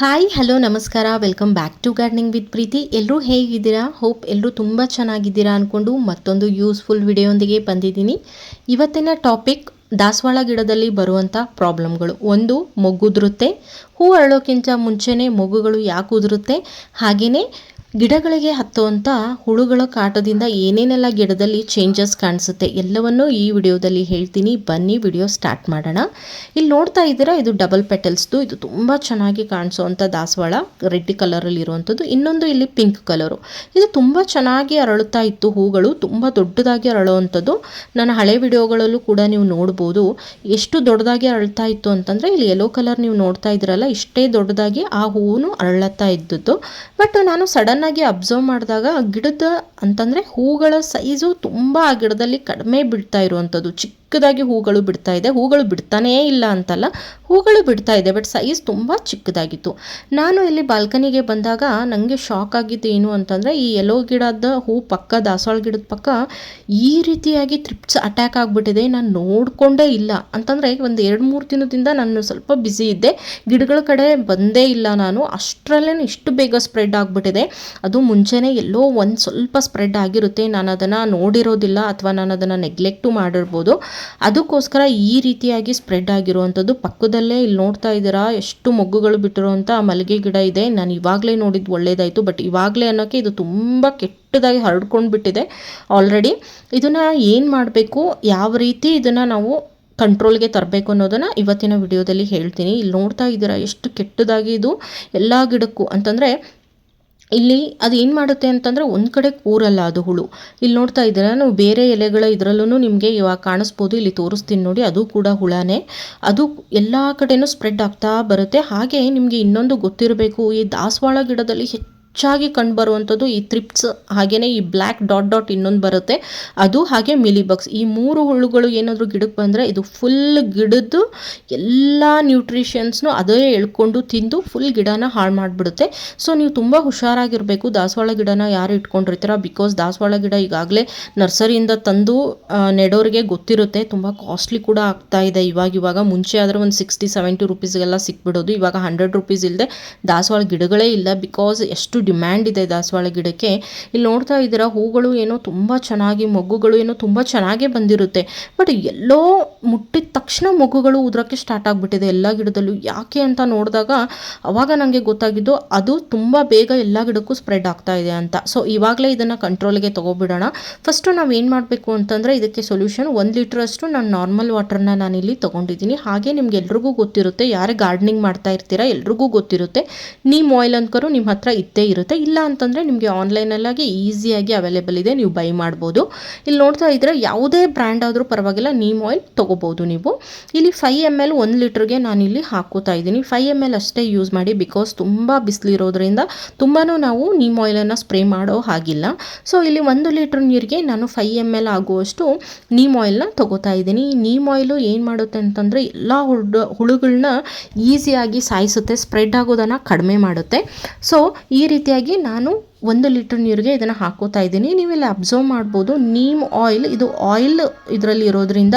Hi hello ನಮಸ್ಕಾರ, welcome back to gardening with Preethi. ಎಲ್ಲರೂ ಹೇಗಿದ್ದೀರಾ? ಹೋಪ್ ಎಲ್ಲರೂ ತುಂಬ ಚೆನ್ನಾಗಿದ್ದೀರಾ ಅಂದ್ಕೊಂಡು ಮತ್ತೊಂದು ಯೂಸ್ಫುಲ್ ವಿಡಿಯೋಂದಿಗೆ ಬಂದಿದ್ದೀನಿ. ಇವತ್ತಿನ ಟಾಪಿಕ್ ದಾಸವಾಳ ಗಿಡದಲ್ಲಿ ಬರುವಂಥ ಪ್ರಾಬ್ಲಮ್ಗಳು. ಒಂದು, ಮೊಗ್ಗುದುರುತ್ತೆ. ಹೂ ಅರಳೋಕ್ಕಿಂತ ಮುಂಚೆನೇ ಮೊಗ್ಗುಗಳು ಯಾಕೆ ಉದುರುತ್ತೆ, ಹಾಗೆಯೇ ಗಿಡಗಳಿಗೆ ಹತ್ತುವಂಥ ಹುಳುಗಳ ಕಾಟದಿಂದ ಏನೇನೆಲ್ಲ ಗಿಡದಲ್ಲಿ ಚೇಂಜಸ್ ಕಾಣಿಸುತ್ತೆ ಎಲ್ಲವನ್ನೂ ಈ ವಿಡಿಯೋದಲ್ಲಿ ಹೇಳ್ತೀನಿ. ಬನ್ನಿ ವಿಡಿಯೋ ಸ್ಟಾರ್ಟ್ ಮಾಡೋಣ. ಇಲ್ಲಿ ನೋಡ್ತಾ ಇದ್ದೀರಾ, ಇದು ಡಬಲ್ ಪೆಟಲ್ಸ್ದು. ಇದು ತುಂಬ ಚೆನ್ನಾಗಿ ಕಾಣಿಸೋವಂಥ ದಾಸವಾಳ, ರೆಡ್ ಕಲರಲ್ಲಿ ಇರುವಂಥದ್ದು. ಇನ್ನೊಂದು ಇಲ್ಲಿ ಪಿಂಕ್ ಕಲರು. ಇದು ತುಂಬ ಚೆನ್ನಾಗಿ ಅರಳುತ್ತಾ ಇತ್ತು. ಹೂಗಳು ತುಂಬ ದೊಡ್ಡದಾಗಿ ಅರಳುವಂಥದ್ದು. ನನ್ನ ಹಳೆ ವಿಡಿಯೋಗಳಲ್ಲೂ ಕೂಡ ನೀವು ನೋಡ್ಬೋದು ಎಷ್ಟು ದೊಡ್ಡದಾಗಿ ಅರಳ್ತಾ ಇತ್ತು ಅಂತಂದರೆ, ಇಲ್ಲಿ ಯೆಲ್ಲೋ ಕಲರ್ ನೀವು ನೋಡ್ತಾ ಇದ್ದೀರಲ್ಲ, ಇಷ್ಟೇ ದೊಡ್ಡದಾಗಿ ಆ ಹೂವು ಅರಳುತ್ತಾ ಇದ್ದದ್ದು. ಬಟ್ ನಾನು ಸಡನ್ನಾಗಿ ಅಬ್ಸರ್ವ್ ಮಾಡಿದಾಗ ಗಿಡದ ಅಂತಂದರೆ ಹೂಗಳ ಸೈಜು ತುಂಬ ಆ ಗಿಡದಲ್ಲಿ ಕಡಿಮೆ ಬಿಡ್ತಾ ಇರುವಂಥದ್ದು. ಚಿಕ್ಕದಾಗಿ ಹೂಗಳು ಬಿಡ್ತಾ ಇದೆ. ಹೂಗಳು ಬಿಡ್ತಾನೇ ಇಲ್ಲ ಅಂತಲ್ಲ, ಹೂಗಳು ಬಿಡ್ತಾ ಇದೆ, ಬಟ್ ಸೈಜ್ ತುಂಬ ಚಿಕ್ಕದಾಗಿತ್ತು. ನಾನು ಇಲ್ಲಿ ಬಾಲ್ಕನಿಗೆ ಬಂದಾಗ ನನಗೆ ಶಾಕ್ ಆಗಿದ್ದು ಏನು ಅಂತಂದರೆ, ಈ ಯೆಲ್ಲೋ ಗಿಡದ ಹೂ ಪಕ್ಕ, ದಾಸವಾಳ ಗಿಡದ ಪಕ್ಕ ಈ ರೀತಿಯಾಗಿ ಥ್ರಿಪ್ಸ್ ಅಟ್ಯಾಕ್ ಆಗಿಬಿಟ್ಟಿದೆ. ನಾನು ನೋಡಿಕೊಂಡೇ ಇಲ್ಲ. ಅಂತಂದರೆ ಒಂದು 2-3 ದಿನದಿಂದ ನಾನು ಸ್ವಲ್ಪ ಬ್ಯುಸಿ ಇದ್ದೆ, ಗಿಡಗಳ ಕಡೆ ಬಂದೇ ಇಲ್ಲ ನಾನು. ಅಷ್ಟರಲ್ಲೇ ಇಷ್ಟು ಬೇಗ ಸ್ಪ್ರೆಡ್ ಆಗಿಬಿಟ್ಟಿದೆ. ಅದು ಮುಂಚೆನೇ ಎಲ್ಲೋ ಒಂದು ಸ್ವಲ್ಪ ಸ್ಪ್ರೆಡ್ ಆಗಿರುತ್ತೆ, ನಾನು ಅದನ್ನು ನೋಡಿರೋದಿಲ್ಲ ಅಥವಾ ನಾನು ಅದನ್ನು ನೆಗ್ಲೆಕ್ಟು ಮಾಡಿರ್ಬೋದು. ಅದಕ್ಕೋಸ್ಕರ ಈ ರೀತಿಯಾಗಿ ಸ್ಪ್ರೆಡ್ ಆಗಿರುವಂಥದ್ದು. ಪಕ್ಕದಲ್ಲೇ ಇಲ್ಲಿ ನೋಡ್ತಾ ಇದ್ದೀರಾ ಎಷ್ಟು ಮೊಗ್ಗುಗಳು ಬಿಟ್ಟಿರುವಂಥ ಮಲ್ಲಿಗೆ ಗಿಡ ಇದೆ. ನಾನು ಇವಾಗಲೇ ನೋಡಿದ್ದು ಒಳ್ಳೇದಾಯಿತು, ಬಟ್ ಇವಾಗಲೇ ಅನ್ನೋಕ್ಕೆ ಇದು ತುಂಬ ಕೆಟ್ಟದಾಗಿ ಹರಡ್ಕೊಂಡು ಬಿಟ್ಟಿದೆ ಆಲ್ರೆಡಿ. ಇದನ್ನು ಏನು ಮಾಡಬೇಕು, ಯಾವ ರೀತಿ ಇದನ್ನು ನಾವು ಕಂಟ್ರೋಲ್ಗೆ ತರಬೇಕು ಅನ್ನೋದನ್ನು ಇವತ್ತಿನ ವಿಡಿಯೋದಲ್ಲಿ ಹೇಳ್ತೀನಿ. ಇಲ್ಲಿ ನೋಡ್ತಾ ಇದ್ದೀರಾ ಎಷ್ಟು ಕೆಟ್ಟದಾಗಿ ಇದು ಎಲ್ಲ ಗಿಡಕ್ಕೂ. ಅಂತಂದರೆ ಇಲ್ಲಿ ಅದು ಏನು ಮಾಡುತ್ತೆ ಅಂತಂದರೆ, ಒಂದು ಕಡೆ ಕೂರಲ್ಲ ಅದು ಹುಳು. ಇಲ್ಲಿ ನೋಡ್ತಾ ಇದ್ದೀರಾ, ನಾವು ಬೇರೆ ಎಲೆಗಳ ಇದರಲ್ಲೂ ನಿಮಗೆ ಇವಾಗ ಕಾಣಿಸ್ಬೋದು, ಇಲ್ಲಿ ತೋರಿಸ್ತೀನಿ ನೋಡಿ, ಅದು ಕೂಡ ಹುಳನೇ. ಅದು ಎಲ್ಲ ಕಡೆನೂ ಸ್ಪ್ರೆಡ್ ಆಗ್ತಾ ಬರುತ್ತೆ. ಹಾಗೆ ನಿಮಗೆ ಇನ್ನೊಂದು ಗೊತ್ತಿರಬೇಕು, ಈ ದಾಸವಾಳ ಗಿಡದಲ್ಲಿ ಹೆಚ್ಚಾಗಿ ಕಂಡುಬರುವಂಥದ್ದು ಈ ಥ್ರಿಪ್ಸ್, ಹಾಗೆಯೇ ಈ ಬ್ಲ್ಯಾಕ್ ಡಾಟ್ ಇನ್ನೊಂದು ಬರುತ್ತೆ ಅದು, ಹಾಗೆ ಮಿಲಿಬಗ್ಸ್. ಈ 3 ಹುಳುಗಳು ಏನಾದರೂ ಗಿಡಕ್ಕೆ ಬಂದರೆ ಇದು ಫುಲ್ ಗಿಡದ್ದು ಎಲ್ಲ ನ್ಯೂಟ್ರಿಷನ್ಸ್ನು ಅದೇ ಎಳ್ಕೊಂಡು ತಿಂದು ಫುಲ್ ಗಿಡನ ಹಾಳು ಮಾಡಿಬಿಡುತ್ತೆ. ಸೊ ನೀವು ತುಂಬ ಹುಷಾರಾಗಿರಬೇಕು ದಾಸವಾಳ ಗಿಡನ ಯಾರು ಇಟ್ಕೊಂಡಿರ್ತೀರ. ಬಿಕಾಸ್ ದಾಸವಾಳ ಗಿಡ ಈಗಾಗಲೇ ನರ್ಸರಿಯಿಂದ ತಂದು ನೆಡೋರಿಗೆ ಗೊತ್ತಿರುತ್ತೆ, ತುಂಬ ಕಾಸ್ಟ್ಲಿ ಕೂಡ ಆಗ್ತಾ ಇದೆ ಇವಾಗ. ಮುಂಚೆ ಆದರೆ ಒಂದು 60-70 ರುಪೀಸ್ಗೆಲ್ಲ ಸಿಕ್ಬಿಡೋದು. ಇವಾಗ 100 ರುಪೀಸ್ ಇಲ್ಲದೆ ದಾಸವಾಳ ಗಿಡಗಳೇ ಇಲ್ಲ. ಬಿಕಾಸ್ ಎಷ್ಟು ಡಿಮ್ಯಾಂಡ್ ಇದೆ ದಾಸವಾಳ ಗಿಡಕ್ಕೆ. ಇಲ್ಲಿ ನೋಡ್ತಾ ಇದ್ದೀರಾ, ಹೂಗಳು ಏನೋ ತುಂಬ ಚೆನ್ನಾಗಿ, ಮೊಗ್ಗುಗಳು ಏನೋ ತುಂಬ ಚೆನ್ನಾಗೇ ಬಂದಿರುತ್ತೆ, ಬಟ್ ಎಲ್ಲೋ ಮುಟ್ಟಿದ ತಕ್ಷಣ ಮೊಗ್ಗುಗಳು ಉದುರೋಕ್ಕೆ ಸ್ಟಾರ್ಟ್ ಆಗಿಬಿಟ್ಟಿದೆ ಎಲ್ಲ ಗಿಡದಲ್ಲೂ. ಯಾಕೆ ಅಂತ ನೋಡಿದಾಗ ಅವಾಗ ನನಗೆ ಗೊತ್ತಾಗಿದ್ದು, ಅದು ತುಂಬ ಬೇಗ ಎಲ್ಲ ಗಿಡಕ್ಕೂ ಸ್ಪ್ರೆಡ್ ಆಗ್ತಾ ಇದೆ ಅಂತ. ಸೊ ಇವಾಗಲೇ ಇದನ್ನು ಕಂಟ್ರೋಲ್ಗೆ ತೊಗೊಬಿಡೋಣ. ಫಸ್ಟು ನಾವು ಏನು ಮಾಡಬೇಕು ಅಂತಂದರೆ, ಇದಕ್ಕೆ ಸೊಲ್ಯೂಷನ್ 1 ಲೀಟ್ರಷ್ಟು ನಾನು ನಾರ್ಮಲ್ ವಾಟರ್ನ ನಾನಿಲ್ಲಿ ತೊಗೊಂಡಿದ್ದೀನಿ. ಹಾಗೆ ನಿಮ್ಗೆ ಎಲ್ರಿಗೂ ಗೊತ್ತಿರುತ್ತೆ, ಯಾರೇ ಗಾರ್ಡನಿಂಗ್ ಮಾಡ್ತಾ ಇರ್ತೀರಾ ಎಲ್ರಿಗೂ ಗೊತ್ತಿರುತ್ತೆ, ನೀಮ್ ಆಯಿಲ್ ಅಂದ್ಕರು ನಿಮ್ಮ ಹತ್ರ ಇದ್ದೇ ಇರುತ್ತೆ. ಇಲ್ಲ ಅಂತಂದರೆ ನಿಮಗೆ ಆನ್ಲೈನಲ್ಲಾಗಿ ಈಸಿಯಾಗಿ ಅವೈಲೇಬಲ್ ಇದೆ, ನೀವು ಬೈ ಮಾಡ್ಬೋದು. ಇಲ್ಲಿ ನೋಡ್ತಾ ಇದ್ದರೆ ಯಾವುದೇ ಬ್ರ್ಯಾಂಡ್ ಆದರೂ ಪರವಾಗಿಲ್ಲ, ನೀಮ್ ಆಯಿಲ್ ತೊಗೋಬೋದು ನೀವು. ಇಲ್ಲಿ 5 ml 1 ಲೀಟ್ರಿಗೆ ನಾನಿಲ್ಲಿ ಹಾಕೋತಾ ಇದ್ದೀನಿ. 5 ml ಅಷ್ಟೇ ಯೂಸ್ ಮಾಡಿ, ಬಿಕಾಸ್ ತುಂಬ ಬಿಸಿಲಿರೋದ್ರಿಂದ ತುಂಬಾ ನಾವು ನೀಮ್ ಆಯಿಲನ್ನು ಸ್ಪ್ರೇ ಮಾಡೋ ಹಾಗಿಲ್ಲ. ಸೊ ಇಲ್ಲಿ 1 ಲೀಟ್ರ್ ನೀರಿಗೆ ನಾನು 5 ml ಆಗುವಷ್ಟು ನೀಮ್ ಆಯಿಲ್ನ ತೊಗೋತಾ ಇದ್ದೀನಿ. ಈ ನೀಮ್ ಆಯಿಲು ಏನು ಮಾಡುತ್ತೆ ಅಂತಂದರೆ, ಎಲ್ಲ ಹುಳುಗಳನ್ನ ಈಸಿಯಾಗಿ ಸಾಯಿಸುತ್ತೆ, ಸ್ಪ್ರೆಡ್ ಆಗೋದನ್ನು ಕಡಿಮೆ ಮಾಡುತ್ತೆ. ಸೊ ಈ ರೀತಿಯಾಗಿ ನಾನು 1 ಲೀಟ್ರ್ ನೀರಿಗೆ ಇದನ್ನು ಹಾಕೋತಾ ಇದ್ದೀನಿ. ನೀವೆಲ್ಲ ಅಬ್ಸರ್ವ್ ಮಾಡ್ಬೋದು, ನೀಮ್ ಆಯಿಲ್, ಇದು ಆಯಿಲ್ ಇದರಲ್ಲಿ ಇರೋದ್ರಿಂದ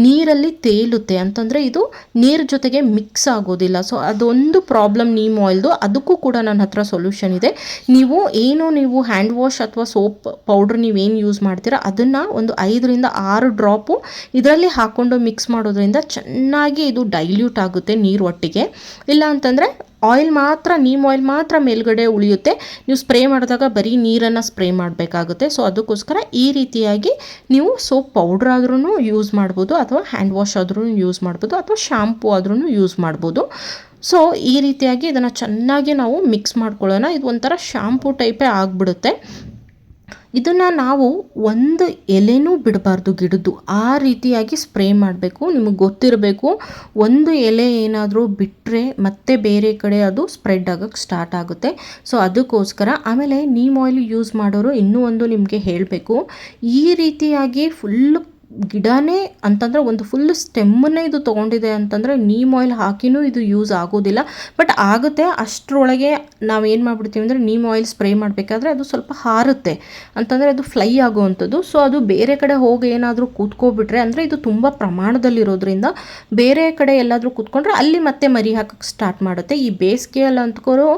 ನೀರಲ್ಲಿ ತೇಲುತ್ತೆ, ಅಂತಂದರೆ ಇದು ನೀರು ಜೊತೆಗೆ ಮಿಕ್ಸ್ ಆಗೋದಿಲ್ಲ. ಸೊ ಅದೊಂದು ಪ್ರಾಬ್ಲಮ್ ನೀಮ್ ಆಯಿಲ್ದು. ಅದಕ್ಕೂ ಕೂಡ ನನ್ನ ಹತ್ರ ಸೊಲ್ಯೂಷನ್ ಇದೆ. ನೀವು ಹ್ಯಾಂಡ್ ವಾಶ್ ಅಥವಾ ಸೋಪ್ ಪೌಡ್ರ್ ನೀವೇನು ಯೂಸ್ ಮಾಡ್ತೀರಾ ಅದನ್ನು ಒಂದು 5-6 ಡ್ರಾಪು ಇದರಲ್ಲಿ ಹಾಕ್ಕೊಂಡು ಮಿಕ್ಸ್ ಮಾಡೋದ್ರಿಂದ ಚೆನ್ನಾಗಿ ಇದು ಡೈಲ್ಯೂಟ್ ಆಗುತ್ತೆ ನೀರು ಒಟ್ಟಿಗೆ. ಇಲ್ಲ ಅಂತಂದರೆ ಆಯಿಲ್ ಮಾತ್ರ, ನೀಮ್ ಆಯಿಲ್ ಮಾತ್ರ ಮೇಲ್ಗಡೆ ಉಳಿಯುತ್ತೆ. ನೀವು ಸ್ಪ್ರೇ ಮಾಡಿದಾಗ ಬರೀ ನೀರನ್ನು ಸ್ಪ್ರೇ ಮಾಡಬೇಕಾಗುತ್ತೆ. ಸೊ ಅದಕ್ಕೋಸ್ಕರ ಈ ರೀತಿಯಾಗಿ ನೀವು ಸೋಪ್ ಪೌಡ್ರ್ ಆದ್ರೂ ಯೂಸ್ ಮಾಡ್ಬೋದು, ಅಥವಾ ಹ್ಯಾಂಡ್ ವಾಶ್ ಆದ್ರೂ ಯೂಸ್ ಮಾಡ್ಬೋದು, ಅಥವಾ ಶಾಂಪೂ ಆದ್ರೂ ಯೂಸ್ ಮಾಡ್ಬೋದು. ಸೊ ಈ ರೀತಿಯಾಗಿ ಇದನ್ನು ಚೆನ್ನಾಗಿ ನಾವು ಮಿಕ್ಸ್ ಮಾಡ್ಕೊಳ್ಳೋಣ. ಇದು ಒಂಥರ ಶಾಂಪೂ ಟೈಪೇ ಆಗಿಬಿಡುತ್ತೆ. ಇದನ್ನು ನಾವು ಒಂದು ಎಲೆನೂ ಬಿಡಬಾರ್ದು ಗಿಡದ್ದು, ಆ ರೀತಿಯಾಗಿ ಸ್ಪ್ರೇ ಮಾಡಬೇಕು. ನಿಮಗೆ ಗೊತ್ತಿರಬೇಕು, ಒಂದು ಎಲೆ ಏನಾದರೂ ಬಿಟ್ಟರೆ ಮತ್ತೆ ಬೇರೆ ಕಡೆ ಅದು ಸ್ಪ್ರೆಡ್ ಆಗೋಕ್ಕೆ ಸ್ಟಾರ್ಟ್ ಆಗುತ್ತೆ. ಸೊ ಅದಕ್ಕೋಸ್ಕರ. ಆಮೇಲೆ ನೀಮ್ ಆಯಿಲ್ ಯೂಸ್ ಮಾಡೋರು ಇನ್ನೂ ಒಂದು ನಿಮಗೆ ಹೇಳಬೇಕು, ಈ ರೀತಿಯಾಗಿ ಫುಲ್ಲು ಗಿಡನೇ ಅಂತಂದರೆ ಒಂದು ಫುಲ್ ಸ್ಟೆಮ್ಮನ್ನೇ ಇದು ತೊಗೊಂಡಿದೆ ಅಂತಂದರೆ ನೀಮ್ ಆಯಿಲ್ ಹಾಕಿನೂ ಇದು ಯೂಸ್ ಆಗೋದಿಲ್ಲ. ಬಟ್ ಆಗುತ್ತೆ, ಅಷ್ಟರೊಳಗೆ ನಾವೇನು ಮಾಡ್ಬಿಡ್ತೀವಿ ಅಂದರೆ ನೀಮ್ ಆಯಿಲ್ ಸ್ಪ್ರೇ ಮಾಡಬೇಕಾದ್ರೆ ಅದು ಸ್ವಲ್ಪ ಹಾರುತ್ತೆ ಅಂತಂದರೆ ಅದು ಫ್ಲೈ ಆಗುವಂಥದ್ದು. ಸೊ ಅದು ಬೇರೆ ಕಡೆ ಹೋಗಿ ಏನಾದರೂ ಕೂತ್ಕೊಬಿಟ್ರೆ, ಅಂದರೆ ಇದು ತುಂಬ ಪ್ರಮಾಣದಲ್ಲಿರೋದ್ರಿಂದ ಬೇರೆ ಕಡೆ ಎಲ್ಲಾದರೂ ಕೂತ್ಕೊಂಡ್ರೆ ಅಲ್ಲಿ ಮತ್ತೆ ಮರಿ ಹಾಕಕ್ಕೆ ಸ್ಟಾರ್ಟ್ ಮಾಡುತ್ತೆ. ಈ ಬೇಸಿಗೆಯಲ್ಲಿ ಅಂದ್ಕೋರು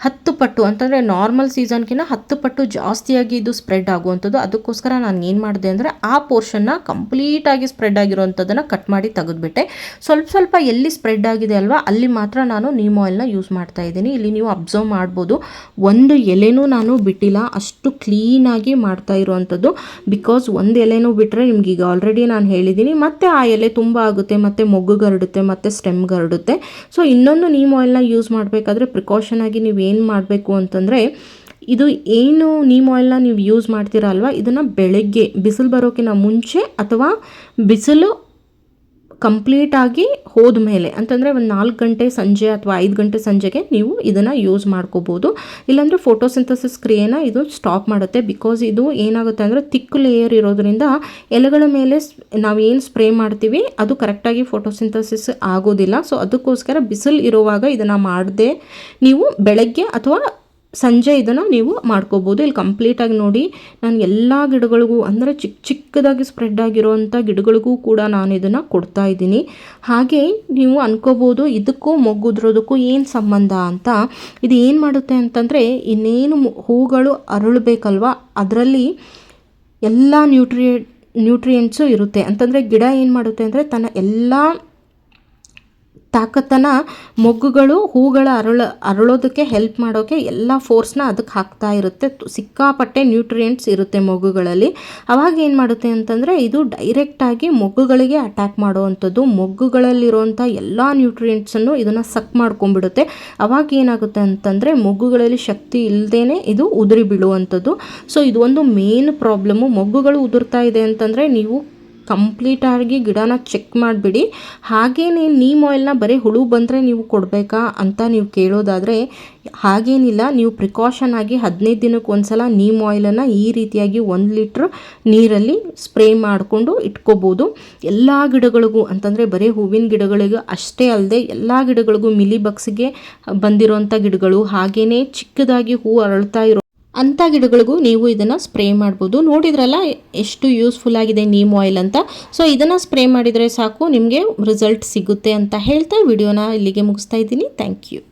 10 ಪಟ್ಟು ಅಂತಂದರೆ ನಾರ್ಮಲ್ ಸೀಸನ್ಗಿಂತ 10 ಪಟ್ಟು ಜಾಸ್ತಿಯಾಗಿ ಇದು ಸ್ಪ್ರೆಡ್ ಆಗುವಂಥದ್ದು. ಅದಕ್ಕೋಸ್ಕರ ನಾನು ಏನು ಮಾಡಿದೆ ಅಂದರೆ ಆ ಪೋರ್ಷನ್ನ ಕಂಪ್ಲೀಟಾಗಿ ಸ್ಪ್ರೆಡ್ ಆಗಿರೋವಂಥದ್ದನ್ನು ಕಟ್ ಮಾಡಿ ತೆಗೆದುಬಿಟ್ಟೆ. ಸ್ವಲ್ಪ ಎಲ್ಲಿ ಸ್ಪ್ರೆಡ್ ಆಗಿದೆ ಅಲ್ವಾ ಅಲ್ಲಿ ಮಾತ್ರ ನಾನು ನೀಮ್ ಆಯಿಲ್ನ ಯೂಸ್ ಮಾಡ್ತಾ ಇದ್ದೀನಿ. ಇಲ್ಲಿ ನೀವು ಅಬ್ಸರ್ವ್ ಮಾಡ್ಬೋದು, ಒಂದು ಎಲೆನೂ ನಾನು ಬಿಟ್ಟಿಲ್ಲ, ಅಷ್ಟು ಕ್ಲೀನಾಗಿ ಮಾಡ್ತಾ ಇರುವಂಥದ್ದು. ಬಿಕಾಸ್ ಒಂದು ಎಲೆನೂ ಬಿಟ್ಟರೆ ನಿಮ್ಗೆ ಈಗ ಆಲ್ರೆಡಿ ನಾನು ಹೇಳಿದ್ದೀನಿ, ಮತ್ತೆ ಆ ಎಲೆ ತುಂಬ ಆಗುತ್ತೆ, ಮತ್ತು ಮೊಗ್ಗುಗೆ ಹರಡುತ್ತೆ, ಮತ್ತು ಸ್ಟೆಮ್ಗೆ ಹರಡುತ್ತೆ. ಸೊ ಇನ್ನೊಂದು ನೀಮ್ ಆಯಿಲ್ನ ಯೂಸ್ ಮಾಡಬೇಕಾದ್ರೆ ಪ್ರಿಕಾಷನ್ ಆಗಿ ನೀವು ಏನು ಮಾಡಬೇಕು ಅಂತಂದರೆ, ಇದು ಏನು ನೀಮ್ ಆಯಿಲ್ನ ನೀವು ಯೂಸ್ ಮಾಡ್ತೀರಾ ಅಲ್ವಾ, ಇದನ್ನು ಬೆಳಗ್ಗೆ ಬಿಸಿಲು ಬರೋಕ್ಕಿಂತ ಮುಂಚೆ ಅಥವಾ ಬಿಸಿಲು ಕಂಪ್ಲೀಟಾಗಿ ಹೋದ ಮೇಲೆ ಅಂತಂದರೆ ಒಂದು 4 ಗಂಟೆ ಸಂಜೆ ಅಥವಾ 5 ಗಂಟೆ ಸಂಜೆಗೆ ನೀವು ಇದನ್ನು ಯೂಸ್ ಮಾಡ್ಕೋಬೋದು. ಇಲ್ಲಾಂದರೆ ಫೋಟೋಸಿಂಥಸಿಸ್ ಕ್ರಿಯೆನ ಇದು ಸ್ಟಾಪ್ ಮಾಡುತ್ತೆ. ಬಿಕಾಸ್ ಇದು ಏನಾಗುತ್ತೆ ಅಂದರೆ ತಿಕ್ ಲೇಯರ್ ಇರೋದ್ರಿಂದ ಎಲೆಗಳ ಮೇಲೆ ನಾವು ಏನು ಸ್ಪ್ರೇ ಮಾಡ್ತೀವಿ ಅದು ಕರೆಕ್ಟಾಗಿ ಫೋಟೋಸಿಂಥಸಿಸ್ ಆಗೋದಿಲ್ಲ. ಸೊ ಅದಕ್ಕೋಸ್ಕರ ಬಿಸಿಲು ಇರುವಾಗ ಇದನ್ನು ಮಾಡದೆ ನೀವು ಬೆಳಗ್ಗೆ ಅಥವಾ ಸಂಜೆ ಇದನ್ನು ನೀವು ಮಾಡ್ಕೋಬೋದು. ಇಲ್ಲಿ ಕಂಪ್ಲೀಟಾಗಿ ನೋಡಿ, ನಾನು ಎಲ್ಲ ಗಿಡಗಳಿಗೂ ಅಂದರೆ ಚಿಕ್ಕದಾಗಿ ಸ್ಪ್ರೆಡ್ ಆಗಿರೋವಂಥ ಗಿಡಗಳಿಗೂ ಕೂಡ ನಾನು ಇದನ್ನು ಕೊಡ್ತಾ ಇದ್ದೀನಿ. ಹಾಗೆ ನೀವು ಅನ್ಕೋಬೋದು ಇದಕ್ಕೂ ಮೊಗ್ಗುದ್ರೋದಕ್ಕೂ ಏನು ಸಂಬಂಧ ಅಂತ. ಇದು ಏನು ಮಾಡುತ್ತೆ ಅಂತಂದರೆ, ಇನ್ನೇನು ಹೂಗಳು ಅರಳಬೇಕಲ್ವ, ಅದರಲ್ಲಿ ಎಲ್ಲ ನ್ಯೂಟ್ರಿಯೆಂಟ್ಸು ಇರುತ್ತೆ. ಅಂತಂದರೆ ಗಿಡ ಏನು ಮಾಡುತ್ತೆ ಅಂದರೆ ತನ್ನ ಎಲ್ಲ ತಾಕತ್ತನ್ನು ಮೊಗ್ಗುಗಳು ಹೂಗಳ ಅರಳೋದಕ್ಕೆ ಹೆಲ್ಪ್ ಮಾಡೋಕ್ಕೆ ಎಲ್ಲ ಫೋರ್ಸ್ನ ಅದಕ್ಕೆ ಹಾಕ್ತಾ ಇರುತ್ತೆ. ಸಿಕ್ಕಾಪಟ್ಟೆ ನ್ಯೂಟ್ರಿಯೆಂಟ್ಸ್ ಇರುತ್ತೆ ಮೊಗ್ಗುಗಳಲ್ಲಿ. ಅವಾಗ ಏನು ಮಾಡುತ್ತೆ ಅಂತಂದರೆ ಇದು ಡೈರೆಕ್ಟಾಗಿ ಮೊಗ್ಗುಗಳಿಗೆ ಅಟ್ಯಾಕ್ ಮಾಡುವಂಥದ್ದು. ಮೊಗ್ಗುಗಳಲ್ಲಿರುವಂಥ ಎಲ್ಲ ನ್ಯೂಟ್ರಿಯೆಂಟ್ಸನ್ನು ಇದನ್ನು ಸಕ್ ಮಾಡ್ಕೊಂಡ್ಬಿಡುತ್ತೆ. ಅವಾಗ ಏನಾಗುತ್ತೆ ಅಂತಂದರೆ ಮೊಗ್ಗುಗಳಲ್ಲಿ ಶಕ್ತಿ ಇಲ್ಲದೇ ಇದು ಉದುರಿ ಬೀಳುವಂಥದ್ದು. ಸೊ ಇದು ಒಂದು ಮೇನ್ ಪ್ರಾಬ್ಲಮ್ಮು. ಮೊಗ್ಗುಗಳು ಉದುರ್ತಾ ಇದೆ ಅಂತಂದರೆ ನೀವು ಕಂಪ್ಲೀಟಾಗಿ ಗಿಡನ ಚೆಕ್ ಮಾಡಿಬಿಡಿ. ಹಾಗೇನೇ ನೀಮ್ ಆಯಿಲ್ನ ಬರೀ ಹುಳು ಬಂದರೆ ನೀವು ಕೊಡಬೇಕಾ ಅಂತ ನೀವು ಕೇಳೋದಾದರೆ ಹಾಗೇನಿಲ್ಲ. ನೀವು ಪ್ರಿಕಾಷನ್ ಆಗಿ 15 ದಿನಕ್ಕೆ ಒಂದ್ಸಲ ನೀಮ್ ಆಯಿಲನ್ನು ಈ ರೀತಿಯಾಗಿ 1 ಲೀಟ್ರ್ ನೀರಲ್ಲಿ ಸ್ಪ್ರೇ ಮಾಡಿಕೊಂಡು ಇಟ್ಕೋಬೋದು. ಎಲ್ಲ ಗಿಡಗಳಿಗೂ ಅಂತಂದರೆ ಬರೀ ಹೂವಿನ ಗಿಡಗಳಿಗೂ ಅಷ್ಟೇ ಅಲ್ಲದೆ ಎಲ್ಲ ಗಿಡಗಳಿಗೂ, ಮಿಲಿ ಬಗ್ಸ್ಗೆ ಬಂದಿರೋಂಥ ಗಿಡಗಳು, ಹಾಗೆಯೇ ಚಿಕ್ಕದಾಗಿ ಹೂ ಅರಳ್ತಾ ಇರೋ ಅಂಥ ಗಿಡಗಳಿಗೂ ನೀವು ಇದನ್ನು ಸ್ಪ್ರೇ ಮಾಡ್ಬೋದು. ನೋಡಿದ್ರಲ್ಲ ಎಷ್ಟು ಯೂಸ್ಫುಲ್ ಆಗಿದೆ ನೀಮ್ ಆಯಿಲ್ ಅಂತ. ಸೊ ಇದನ್ನು ಸ್ಪ್ರೇ ಮಾಡಿದರೆ ಸಾಕು, ನಿಮಗೆ ರಿಸಲ್ಟ್ ಸಿಗುತ್ತೆ ಅಂತ ಹೇಳ್ತಾ ವಿಡಿಯೋನ ಇಲ್ಲಿಗೆ ಮುಗಿಸ್ತಾ ಇದ್ದೀನಿ. Thank you.